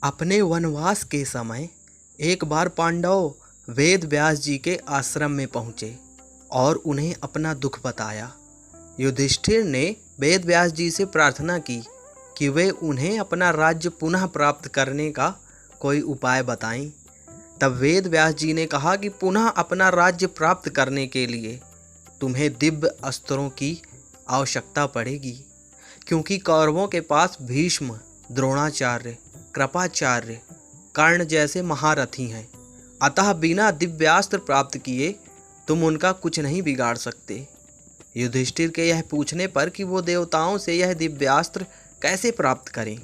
अपने वनवास के समय एक बार पांडव वेद व्यास जी के आश्रम में पहुँचे और उन्हें अपना दुख बताया। युधिष्ठिर ने वेद व्यास जी से प्रार्थना की कि वे उन्हें अपना राज्य पुनः प्राप्त करने का कोई उपाय बताएं। तब वेद व्यास जी ने कहा कि पुनः अपना राज्य प्राप्त करने के लिए तुम्हें दिव्य अस्त्रों की आवश्यकता पड़ेगी, क्योंकि कौरवों के पास भीष्म, द्रोणाचार्य, कृपाचार्य, कर्ण जैसे महारथी हैं। अतः बिना दिव्यास्त्र प्राप्त किए तुम उनका कुछ नहीं बिगाड़ सकते। युधिष्ठिर के यह पूछने पर कि वो देवताओं से यह दिव्यास्त्र कैसे प्राप्त करें,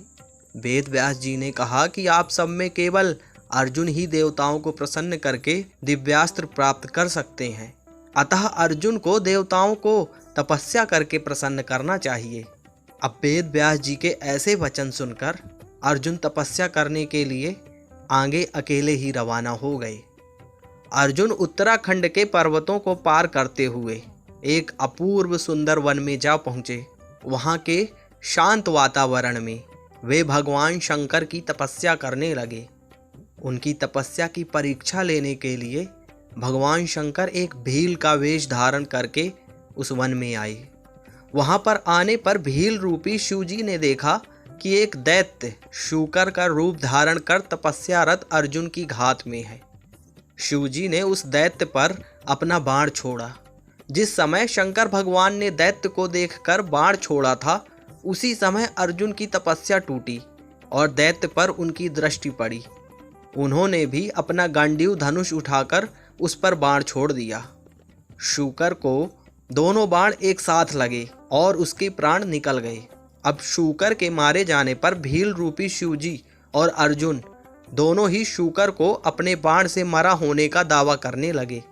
वेद व्यास जी ने कहा कि आप सब में केवल अर्जुन ही देवताओं को प्रसन्न करके दिव्यास्त्र प्राप्त कर सकते हैं। अतः अर्जुन को देवताओं को तपस्या करके प्रसन्न करना चाहिए। अब वेद व्यास जी के ऐसे वचन सुनकर अर्जुन तपस्या करने के लिए आगे अकेले ही रवाना हो गए। अर्जुन उत्तराखंड के पर्वतों को पार करते हुए एक अपूर्व सुंदर वन में जा पहुँचे। वहाँ के शांत वातावरण में वे भगवान शंकर की तपस्या करने लगे। उनकी तपस्या की परीक्षा लेने के लिए भगवान शंकर एक भील का वेश धारण करके उस वन में आए। वहाँ पर आने पर भील रूपी शिवजी ने देखा कि एक दैत्य शूकर का रूप धारण कर तपस्यारत अर्जुन की घात में है। शिवजी ने उस दैत्य पर अपना बाण छोड़ा। जिस समय शंकर भगवान ने दैत्य को देखकर बाण छोड़ा था, उसी समय अर्जुन की तपस्या टूटी और दैत्य पर उनकी दृष्टि पड़ी। उन्होंने भी अपना गांडीव धनुष उठाकर उस पर बाण छोड़ दिया। शूकर को दोनों बाण एक साथ लगे और उसके प्राण निकल गए। अब शूकर के मारे जाने पर भील रूपी शिवजी और अर्जुन दोनों ही शूकर को अपने बाण से मरा होने का दावा करने लगे।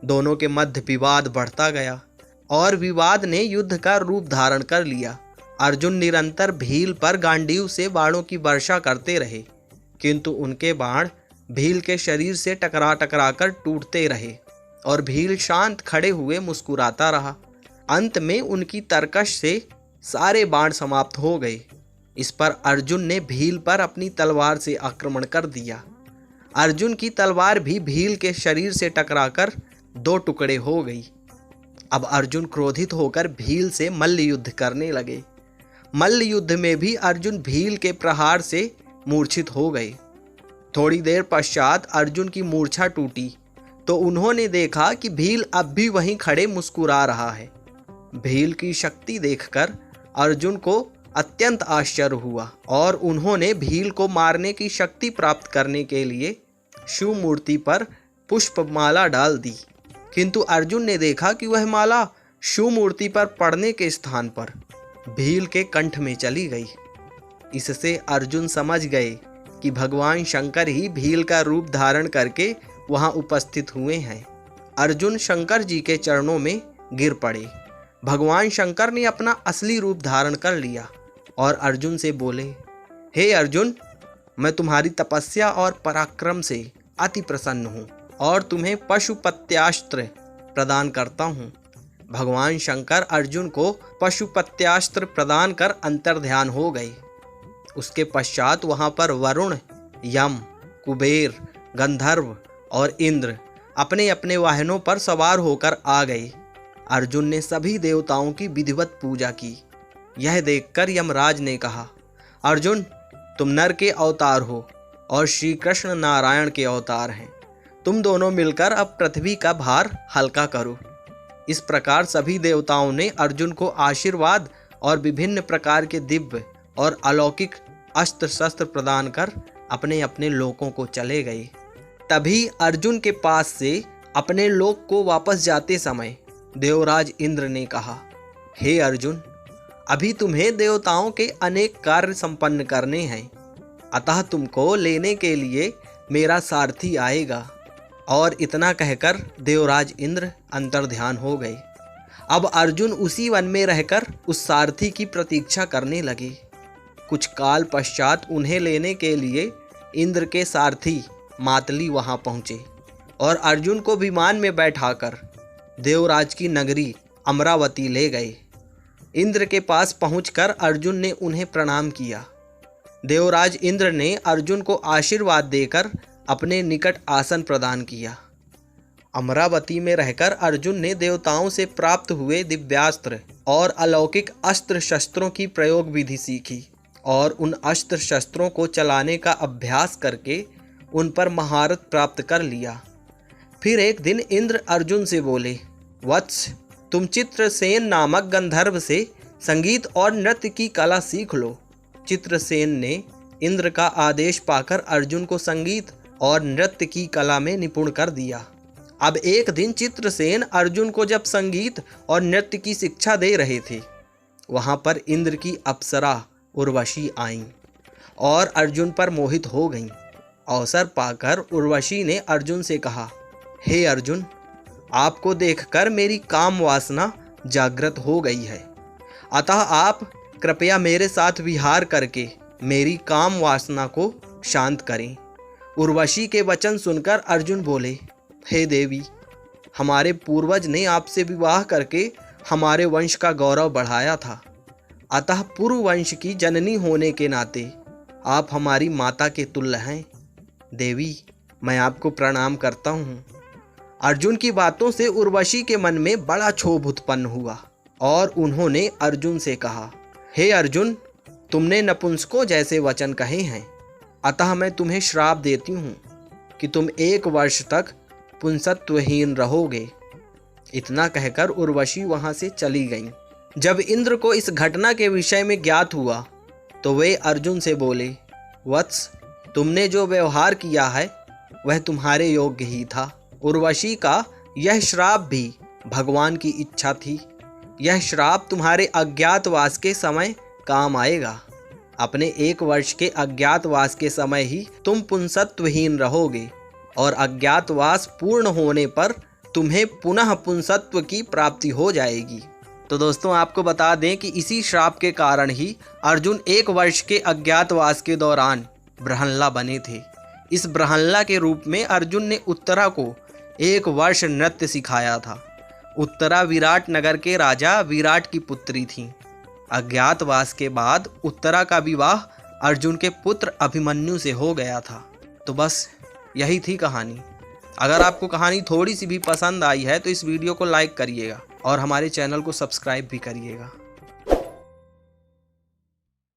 दोनों के मध्य विवाद बढ़ता गया और विवाद ने युद्ध का रूप धारण कर लिया। अर्जुन निरंतर भील पर गांडीव से बाणों की वर्षा करते रहे, किंतु उनके बाण भील के शरीर से टकरा टकरा कर टूटते रहे और भील शांत खड़े हुए मुस्कुराता रहा। अंत में उनकी तरकश से सारे बाण समाप्त हो गए। इस पर अर्जुन ने भील पर अपनी तलवार से आक्रमण कर दिया। अर्जुन की तलवार भी भील के शरीर से टकराकर दो टुकड़े हो गई। अब अर्जुन क्रोधित होकर भील से मल्ल युद्ध करने लगे। मल्ल युद्ध में भी अर्जुन भील के प्रहार से मूर्छित हो गए। थोड़ी देर पश्चात अर्जुन की मूर्छा टूटी तो उन्होंने देखा कि भील अब भी वहीं खड़े मुस्कुरा रहा है। भील की शक्ति देखकर अर्जुन को अत्यंत आश्चर्य हुआ और उन्होंने भील को मारने की शक्ति प्राप्त करने के लिए शिव मूर्ति पर पुष्पमाला डाल दी, किंतु अर्जुन ने देखा कि वह माला शिव मूर्ति पर पड़ने के स्थान पर भील के कंठ में चली गई। इससे अर्जुन समझ गए कि भगवान शंकर ही भील का रूप धारण करके वहां उपस्थित हुए हैं। अर्जुन शंकर जी के चरणों में गिर पड़े। भगवान शंकर ने अपना असली रूप धारण कर लिया और अर्जुन से बोले, हे अर्जुन, मैं तुम्हारी तपस्या और पराक्रम से अति प्रसन्न हूँ और तुम्हें पशुपत्यास्त्र प्रदान करता हूँ। भगवान शंकर अर्जुन को पशुपत्यास्त्र प्रदान कर अंतर्ध्यान हो गए। उसके पश्चात वहाँ पर वरुण, यम, कुबेर, गंधर्व और इंद्र अपने अपने वाहनों पर सवार होकर आ गए। अर्जुन ने सभी देवताओं की विधिवत पूजा की। यह देखकर यमराज ने कहा, अर्जुन, तुम नर के अवतार हो और श्री कृष्ण नारायण के अवतार हैं। तुम दोनों मिलकर अब पृथ्वी का भार हल्का करो। इस प्रकार सभी देवताओं ने अर्जुन को आशीर्वाद और विभिन्न प्रकार के दिव्य और अलौकिक अस्त्र शस्त्र प्रदान कर अपने अपने लोकों को चले गए। तभी अर्जुन के पास से अपने लोक को वापस जाते समय देवराज इंद्र ने कहा, हे अर्जुन, अभी तुम्हें देवताओं के अनेक कार्य संपन्न करने हैं, अतः तुमको लेने के लिए मेरा सारथी आएगा। और इतना कहकर देवराज इंद्र अंतर्ध्यान हो गए। अब अर्जुन उसी वन में रहकर उस सारथी की प्रतीक्षा करने लगे। कुछ काल पश्चात उन्हें लेने के लिए इंद्र के सारथी मातली वहां पहुंचे और अर्जुन को विमान में बैठाकर देवराज की नगरी अमरावती ले गए। इंद्र के पास पहुंचकर अर्जुन ने उन्हें प्रणाम किया। देवराज इंद्र ने अर्जुन को आशीर्वाद देकर अपने निकट आसन प्रदान किया। अमरावती में रहकर अर्जुन ने देवताओं से प्राप्त हुए दिव्यास्त्र और अलौकिक अस्त्र शस्त्रों की प्रयोग विधि सीखी और उन अस्त्र शस्त्रों को चलाने का अभ्यास करके उन पर महारत प्राप्त कर लिया। फिर एक दिन इंद्र अर्जुन से बोले, वत्स, तुम चित्रसेन नामक गंधर्व से संगीत और नृत्य की कला सीख लो। चित्रसेन ने इंद्र का आदेश पाकर अर्जुन को संगीत और नृत्य की कला में निपुण कर दिया। अब एक दिन चित्रसेन अर्जुन को जब संगीत और नृत्य की शिक्षा दे रहे थे, वहाँ पर इंद्र की अप्सरा उर्वशी आईं और अर्जुन पर मोहित हो गईं। अवसर पाकर उर्वशी ने अर्जुन से कहा, हे अर्जुन, आपको देखकर मेरी काम वासना जागृत हो गई है, अतः आप कृपया मेरे साथ विहार करके मेरी काम वासना को शांत करें। उर्वशी के वचन सुनकर अर्जुन बोले, हे देवी, हमारे पूर्वज ने आपसे विवाह करके हमारे वंश का गौरव बढ़ाया था, अतः पूर्व वंश की जननी होने के नाते आप हमारी माता के तुल्य हैं। देवी, मैं आपको प्रणाम करता हूँ। अर्जुन की बातों से उर्वशी के मन में बड़ा क्षोभ उत्पन्न हुआ और उन्होंने अर्जुन से कहा, हे अर्जुन, तुमने नपुंसकों जैसे वचन कहे हैं, अतः मैं तुम्हें श्राप देती हूँ कि तुम 1 वर्ष तक पुंसत्वहीन रहोगे। इतना कहकर उर्वशी वहाँ से चली गईं। जब इंद्र को इस घटना के विषय में ज्ञात हुआ तो वे अर्जुन से बोले, वत्स, तुमने जो व्यवहार किया है वह तुम्हारे योग्य ही था। उर्वशी का यह श्राप भी भगवान की इच्छा थी। यह श्राप तुम्हारे अज्ञातवास के समय काम आएगा। अपने 1 वर्ष के अज्ञातवास के समय ही तुम पुंसत्वहीन रहोगे और अज्ञातवास पूर्ण होने पर तुम्हें पुनः पुंसत्व की प्राप्ति हो जाएगी। तो दोस्तों, आपको बता दें कि इसी श्राप के कारण ही अर्जुन 1 वर्ष के अज्ञातवास के दौरान ब्रह्मला बने थे। इस ब्रह्मला के रूप में अर्जुन ने उत्तरा को 1 वर्ष नृत्य सिखाया था। उत्तरा विराट नगर के राजा विराट की पुत्री थी। अज्ञातवास के बाद उत्तरा का विवाह अर्जुन के पुत्र अभिमन्यु से हो गया था। तो बस यही थी कहानी। अगर आपको कहानी थोड़ी सी भी पसंद आई है तो इस वीडियो को लाइक करिएगा और हमारे चैनल को सब्सक्राइब भी करिएगा।